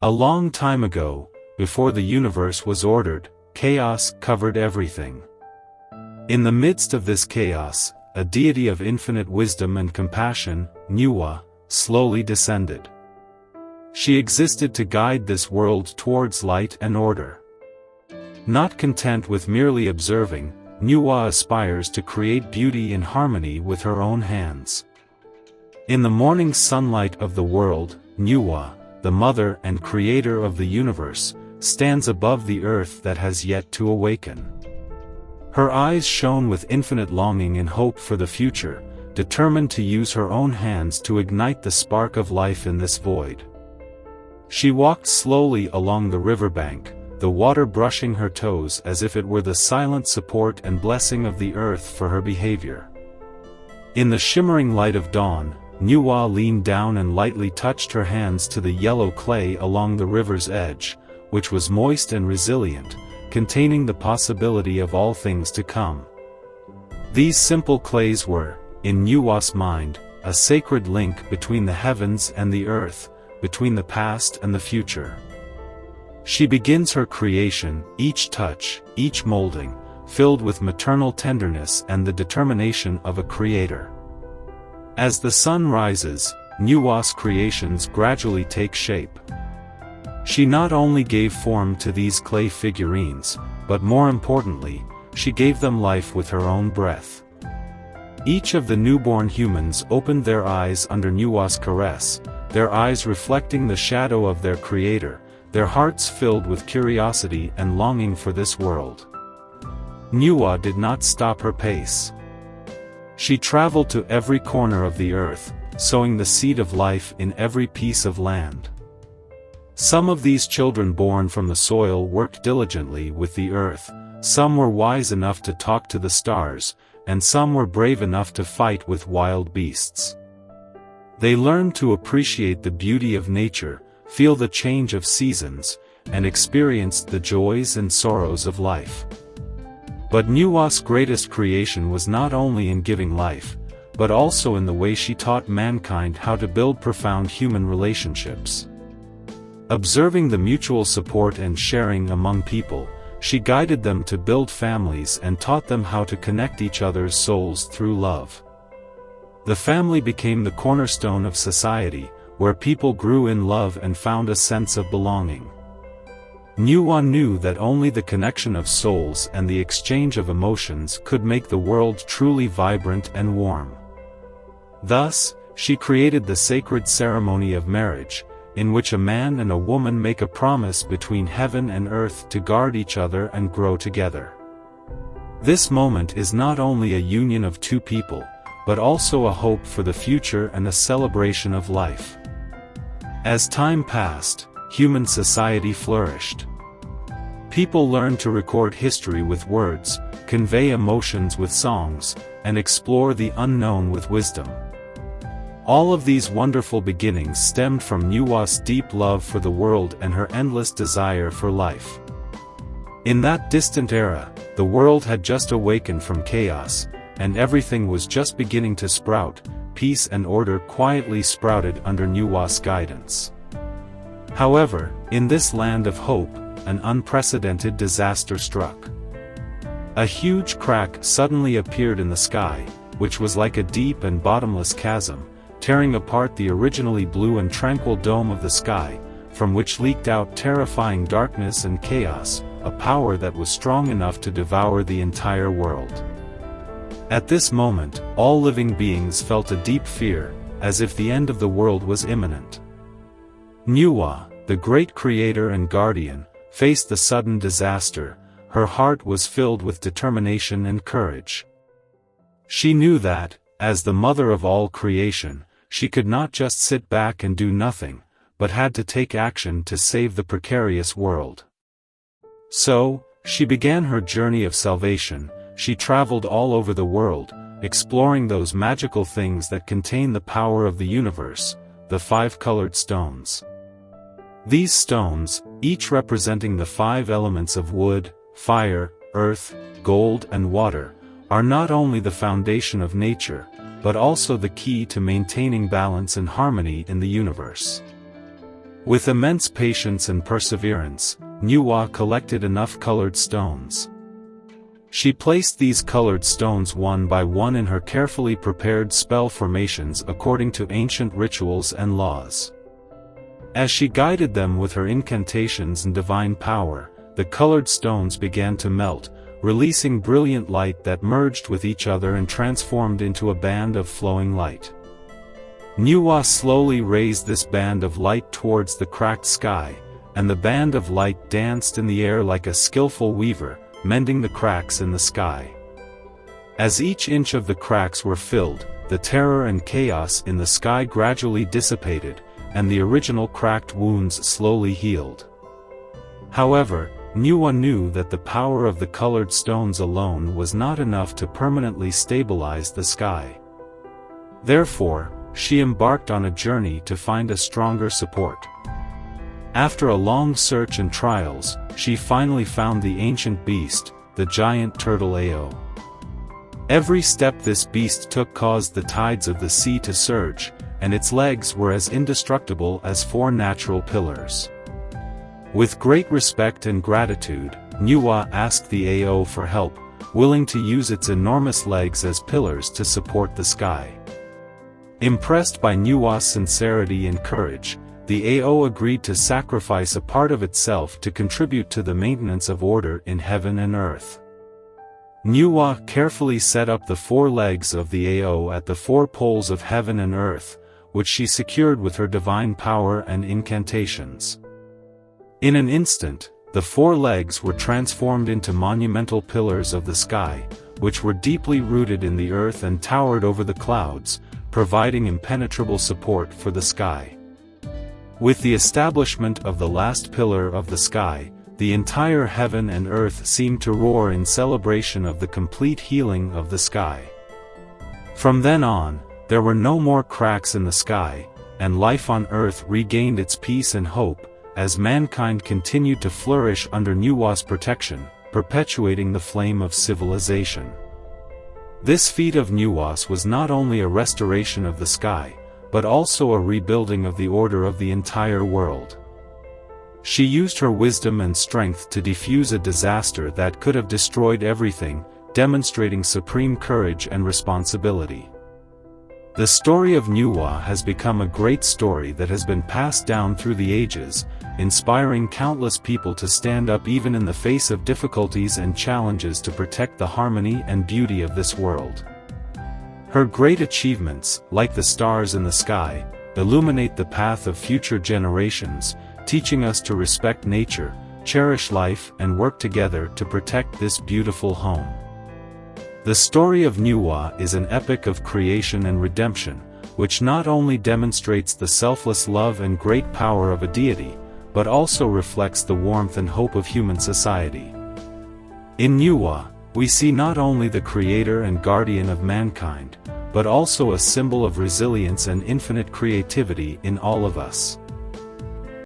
A long time ago, before the universe was ordered, chaos covered everything. In the midst of this chaos, a deity of infinite wisdom and compassion, Nuwa, slowly descended. She existed to guide this world towards light and order. Not content with merely observing, Nuwa aspires to create beauty in harmony with her own hands. In the morning sunlight of the world, Nuwa, the mother and creator of the universe, stands above the earth that has yet to awaken. Her eyes shone with infinite longing and hope for the future, determined to use her own hands to ignite the spark of life in this void. She walked slowly along the riverbank, the water brushing her toes as if it were the silent support and blessing of the earth for her behavior. In the shimmering light of dawn, Nuwa leaned down and lightly touched her hands to the yellow clay along the river's edge, which was moist and resilient, containing the possibility of all things to come. These simple clays were, in Nuwa's mind, a sacred link between the heavens and the earth, between the past and the future. She begins her creation, each touch, each molding, filled with maternal tenderness and the determination of a creator. As the sun rises, Nuwa's creations gradually take shape. She not only gave form to these clay figurines, but more importantly, she gave them life with her own breath. Each of the newborn humans opened their eyes under Nuwa's caress, their eyes reflecting the shadow of their creator, their hearts filled with curiosity and longing for this world. Nuwa did not stop her pace. She traveled to every corner of the earth, sowing the seed of life in every piece of land. Some of these children born from the soil worked diligently with the earth, some were wise enough to talk to the stars, and some were brave enough to fight with wild beasts. They learned to appreciate the beauty of nature, feel the change of seasons, and experienced the joys and sorrows of life. But Nuwa's greatest creation was not only in giving life, but also in the way she taught mankind how to build profound human relationships. Observing the mutual support and sharing among people, she guided them to build families and taught them how to connect each other's souls through love. The family became the cornerstone of society, where people grew in love and found a sense of belonging. Nuwa knew that only the connection of souls and the exchange of emotions could make the world truly vibrant and warm. Thus, she created the sacred ceremony of marriage, in which a man and a woman make a promise between heaven and earth to guard each other and grow together. This moment is not only a union of two people, but also a hope for the future and a celebration of life. As time passed, human society flourished. People learned to record history with words, convey emotions with songs, and explore the unknown with wisdom. All of these wonderful beginnings stemmed from Nuwa's deep love for the world and her endless desire for life. In that distant era, the world had just awakened from chaos, and everything was just beginning to sprout. Peace and order quietly sprouted under Nuwa's guidance. However, in this land of hope, an unprecedented disaster struck. A huge crack suddenly appeared in the sky, which was like a deep and bottomless chasm, tearing apart the originally blue and tranquil dome of the sky, from which leaked out terrifying darkness and chaos, a power that was strong enough to devour the entire world. At this moment, all living beings felt a deep fear, as if the end of the world was imminent. Nuwa, the great creator and guardian, faced the sudden disaster. Her heart was filled with determination and courage. She knew that, as the mother of all creation, she could not just sit back and do nothing, but had to take action to save the precarious world. So, she began her journey of salvation. She traveled all over the world, exploring those magical things that contain the power of the universe, the 5 colored stones. These stones, each representing the 5 elements of wood, fire, earth, gold and water, are not only the foundation of nature, but also the key to maintaining balance and harmony in the universe. With immense patience and perseverance, Nüwa collected enough colored stones. She placed these colored stones one by one in her carefully prepared spell formations according to ancient rituals and laws. As she guided them with her incantations and divine power, the colored stones began to melt, releasing brilliant light that merged with each other and transformed into a band of flowing light. Nüwa slowly raised this band of light towards the cracked sky, and the band of light danced in the air like a skillful weaver, mending the cracks in the sky. As each inch of the cracks were filled, the terror and chaos in the sky gradually dissipated, and the original cracked wounds slowly healed. However, Nüwa knew that the power of the colored stones alone was not enough to permanently stabilize the sky. Therefore, she embarked on a journey to find a stronger support. After a long search and trials, she finally found the ancient beast, the giant turtle Ao. Every step this beast took caused the tides of the sea to surge, and its legs were as indestructible as 4 natural pillars. With great respect and gratitude, Nüwa asked the Ao for help, willing to use its enormous legs as pillars to support the sky. Impressed by Nüwa's sincerity and courage, the Ao agreed to sacrifice a part of itself to contribute to the maintenance of order in heaven and earth. Nüwa carefully set up the 4 legs of the Ao at the 4 poles of heaven and earth, which she secured with her divine power and incantations. In an instant, the 4 legs were transformed into monumental pillars of the sky, which were deeply rooted in the earth and towered over the clouds, providing impenetrable support for the sky. With the establishment of the last pillar of the sky, the entire heaven and earth seemed to roar in celebration of the complete healing of the sky. From then on, there were no more cracks in the sky, and life on earth regained its peace and hope, as mankind continued to flourish under Nüwa's protection, perpetuating the flame of civilization. This feat of Nüwa's was not only a restoration of the sky, but also a rebuilding of the order of the entire world. She used her wisdom and strength to defuse a disaster that could have destroyed everything, demonstrating supreme courage and responsibility. The story of Nüwa has become a great story that has been passed down through the ages, inspiring countless people to stand up even in the face of difficulties and challenges to protect the harmony and beauty of this world. Her great achievements, like the stars in the sky, illuminate the path of future generations, teaching us to respect nature, cherish life, and work together to protect this beautiful home. The story of Nüwa is an epic of creation and redemption, which not only demonstrates the selfless love and great power of a deity, but also reflects the warmth and hope of human society. In Nüwa, we see not only the creator and guardian of mankind, but also a symbol of resilience and infinite creativity in all of us.